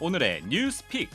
오늘의 뉴스픽.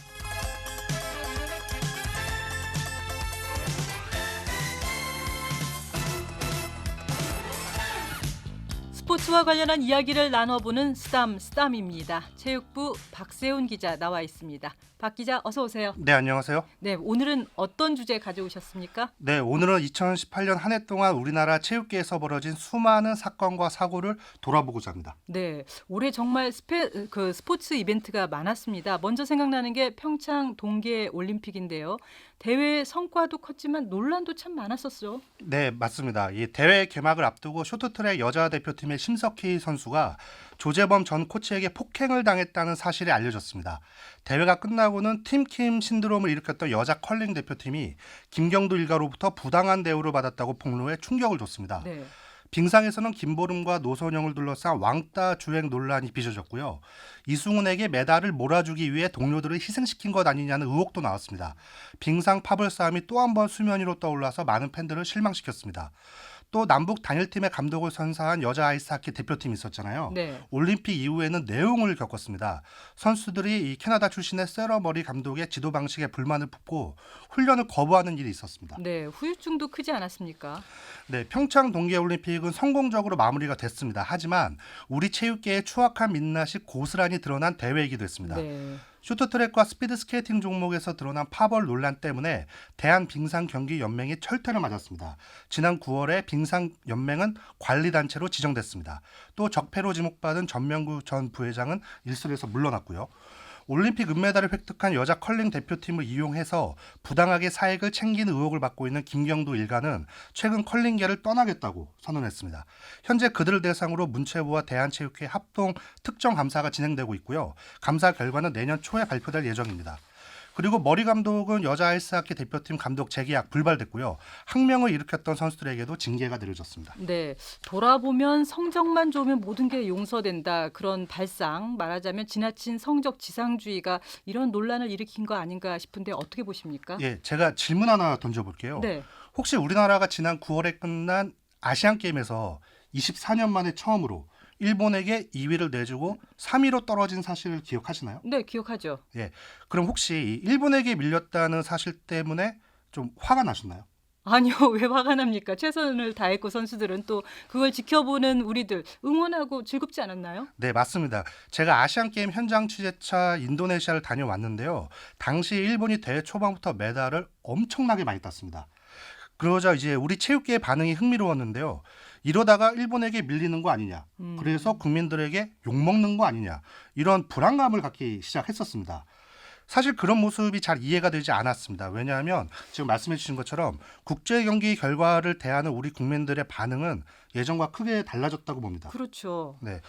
스포츠와 관련한 이야기를 나눠보는 스담입니다. 체육부 박세훈 기자 나와 있습니다. 박 기자 어서 오세요. 네, 안녕하세요. 네, 오늘은 어떤 주제 가져오셨습니까? 네, 오늘은 2018년 한 해 동안 우리나라 체육계에서 벌어진 수많은 사건과 사고를 돌아보고자 합니다. 네, 올해 정말 스포츠 이벤트가 많았습니다. 먼저 생각나는 게 평창 동계 올림픽인데요. 대회 성과도 컸지만 논란도 참 많았었죠. 네, 맞습니다. 이 대회 개막을 앞두고 쇼트트랙 여자 대표팀의 심석희 선수가 조재범 전 코치에게 폭행을 당했다는 사실이 알려졌습니다. 대회가 끝나고는 팀킴 신드롬을 일으켰던 여자 컬링 대표팀이 김경도 일가로부터 부당한 대우를 받았다고 폭로해 충격을 줬습니다. 네. 빙상에서는 김보름과 노선영을 둘러싼 왕따 주행 논란이 빚어졌고요. 이승훈에게 메달을 몰아주기 위해 동료들을 희생시킨 것 아니냐는 의혹도 나왔습니다. 빙상 파벌 싸움이 또 한 번 수면 위로 떠올라서 많은 팬들을 실망시켰습니다. 또 남북 단일팀의 감독을 선사한 여자 아이스하키 대표팀이 있었잖아요. 네. 올림픽 이후에는 내용을 겪었습니다. 선수들이 이 캐나다 출신의 세러 머리 감독의 지도 방식에 불만을 품고 훈련을 거부하는 일이 있었습니다. 네, 후유증도 크지 않았습니까? 네, 평창 동계올림픽은 성공적으로 마무리가 됐습니다. 하지만 우리 체육계의 추악한 민낯이 고스란히 드러난 대회이기도 했습니다. 네. 쇼트트랙과 스피드 스케이팅 종목에서 드러난 파벌 논란 때문에 대한빙상경기연맹이 철퇴를 맞았습니다. 지난 9월에 빙상연맹은 관리단체로 지정됐습니다. 또 적폐로 지목받은 전명구 전 부회장은 일선에서 물러났고요. 올림픽 은메달을 획득한 여자 컬링 대표팀을 이용해서 부당하게 사익을 챙기는 의혹을 받고 있는 김경도 일가는 최근 컬링계를 떠나겠다고 선언했습니다. 현재 그들을 대상으로 문체부와 대한체육회 합동 특정감사가 진행되고 있고요. 감사 결과는 내년 초에 발표될 예정입니다. 그리고 머리 감독은 여자 아이스하키 대표팀 감독 재계약 불발됐고요. 항명을 일으켰던 선수들에게도 징계가 내려졌습니다. 네, 돌아보면 성적만 좋으면 모든 게 용서된다. 그런 발상, 말하자면 지나친 성적 지상주의가 이런 논란을 일으킨 거 아닌가 싶은데 어떻게 보십니까? 예, 제가 질문 하나 던져볼게요. 네. 혹시 우리나라가 지난 9월에 끝난 아시안게임에서 24년 만에 처음으로 일본에게 2위를 내주고 3위로 떨어진 사실을 기억하시나요? 네, 기억하죠. 예. 그럼 혹시 일본에게 밀렸다는 사실 때문에 좀 화가 나셨나요? 아니요, 왜 화가 납니까? 최선을 다했고 선수들은 또 그걸 지켜보는 우리들 응원하고 즐겁지 않았나요? 네, 맞습니다. 제가 아시안게임 현장 취재차 인도네시아를 다녀왔는데요. 당시 일본이 대회 초반부터 메달을 엄청나게 많이 땄습니다. 그러자 이제 우리 체육계의 반응이 흥미로웠는데요. 이러다가 일본에게 밀리는 거 아니냐. 그래서 국민들에게 욕먹는 거 아니냐. 이런 불안감을 갖기 시작했었습니다. 사실 그런 모습이 잘 이해가 되지 않았습니다. 왜냐하면 지금 말씀해 주신 것처럼 국제 경기 결과를 대하는 우리 국민들의 반응은 예전과 크게 달라졌다고 봅니다. 그렇죠. 네,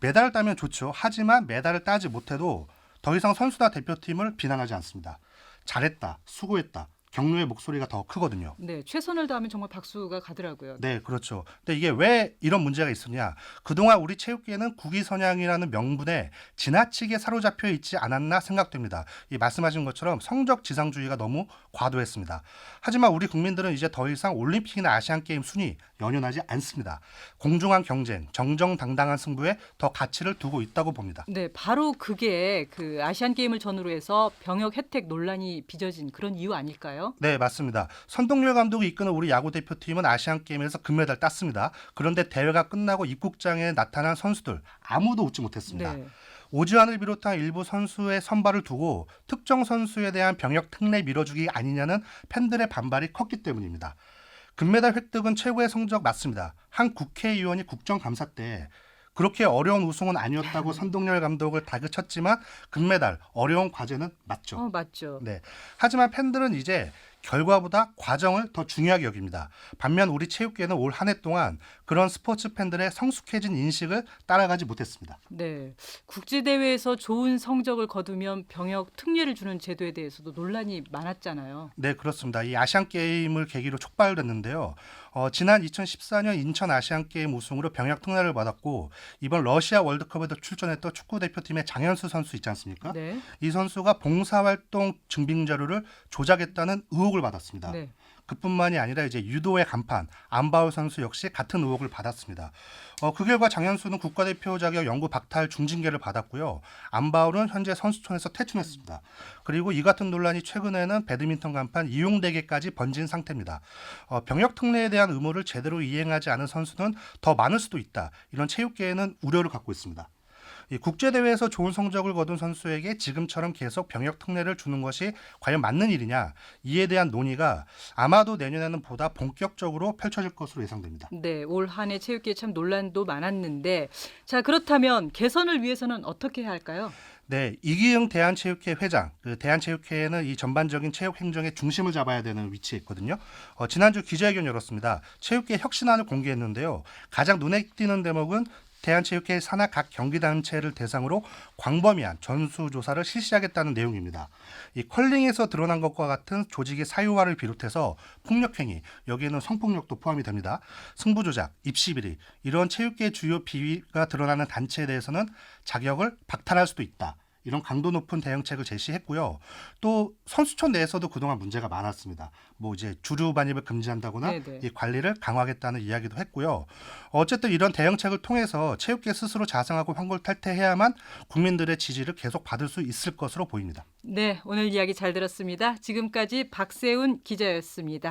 메달을 따면 좋죠. 하지만 메달을 따지 못해도 더 이상 선수나 대표팀을 비난하지 않습니다. 잘했다, 수고했다. 격려의 목소리가 더 크거든요. 네, 최선을 다하면 정말 박수가 가더라고요. 네, 그렇죠. 근데 이게 왜 이런 문제가 있었냐? 그동안 우리 체육계는 국위선양이라는 명분에 지나치게 사로잡혀 있지 않았나 생각됩니다. 이 말씀하신 것처럼 성적 지상주의가 너무 과도했습니다. 하지만 우리 국민들은 이제 더 이상 올림픽이나 아시안게임 순위 연연하지 않습니다. 공정한 경쟁, 정정당당한 승부에 더 가치를 두고 있다고 봅니다. 네, 바로 그게 그 아시안 게임을 전후로 해서 병역 혜택 논란이 빚어진 그런 이유 아닐까요? 네, 맞습니다. 선동열 감독이 이끄는 우리 야구 대표팀은 아시안게임에서 금메달 땄습니다. 그런데 대회가 끝나고 입국장에 나타난 선수들 아무도 웃지 못했습니다. 네. 오지환을 비롯한 일부 선수의 선발을 두고 특정 선수에 대한 병역 특례 밀어주기 아니냐는 팬들의 반발이 컸기 때문입니다. 금메달 획득은 최고의 성적 맞습니다. 한 국회의원이 국정감사 때 그렇게 어려운 우승은 아니었다고 선동열 감독을 다그쳤지만 금메달, 어려운 과제는 맞죠. 맞죠. 네. 하지만 팬들은 이제 결과보다 과정을 더 중요하게 여깁니다. 반면 우리 체육계는 올 한 해 동안 그런 스포츠 팬들의 성숙해진 인식을 따라가지 못했습니다. 네, 국제대회에서 좋은 성적을 거두면 병역 특례를 주는 제도에 대해서도 논란이 많았잖아요. 네, 그렇습니다. 이 아시안게임을 계기로 촉발됐는데요. 지난 2014년 인천 아시안게임 우승으로 병역 특례를 받았고 이번 러시아 월드컵에도 출전했던 축구대표팀의 장현수 선수 있지 않습니까? 네. 이 선수가 봉사활동 증빙 자료를 조작했다는 의혹을 받았습니다. 네. 그뿐만이 아니라 이제 유도의 간판 안바울 선수 역시 같은 의혹을 받았습니다. 그 결과 장현수는 국가대표 자격 영구 박탈 중징계를 받았고요. 안바울은 현재 선수촌에서 퇴출했습니다. 그리고 이 같은 논란이 최근에는 배드민턴 간판 이용대계까지 번진 상태입니다. 병역 특례에 대한 의무를 제대로 이행하지 않은 선수는 더 많을 수도 있다. 이런 체육계에는 우려를 갖고 있습니다. 이 국제대회에서 좋은 성적을 거둔 선수에게 지금처럼 계속 병역 특례를 주는 것이 과연 맞는 일이냐, 이에 대한 논의가 아마도 내년에는 보다 본격적으로 펼쳐질 것으로 예상됩니다. 네, 올 한 해 체육계에 참 논란도 많았는데 자, 그렇다면 개선을 위해서는 어떻게 해야 할까요? 네, 이기흥 대한체육회 회장, 그 대한체육회는 이 전반적인 체육 행정의 중심을 잡아야 되는 위치에 있거든요. 지난주 기자회견 열었습니다. 체육계 혁신안을 공개했는데요. 가장 눈에 띄는 대목은 대한체육회 산하 각 경기단체를 대상으로 광범위한 전수조사를 실시하겠다는 내용입니다. 이 컬링에서 드러난 것과 같은 조직의 사유화를 비롯해서 폭력행위, 여기에는 성폭력도 포함이 됩니다. 승부조작, 입시비리, 이런 체육계 주요 비위가 드러나는 단체에 대해서는 자격을 박탈할 수도 있다. 이런 강도 높은 대응책을 제시했고요. 또 선수촌 내에서도 그동안 문제가 많았습니다. 뭐 이제 주류 반입을 금지한다거나 네네. 이 관리를 강화하겠다는 이야기도 했고요. 어쨌든 이런 대응책을 통해서 체육계 스스로 자성하고 환골탈태해야만 국민들의 지지를 계속 받을 수 있을 것으로 보입니다. 네, 오늘 이야기 잘 들었습니다. 지금까지 박세훈 기자였습니다.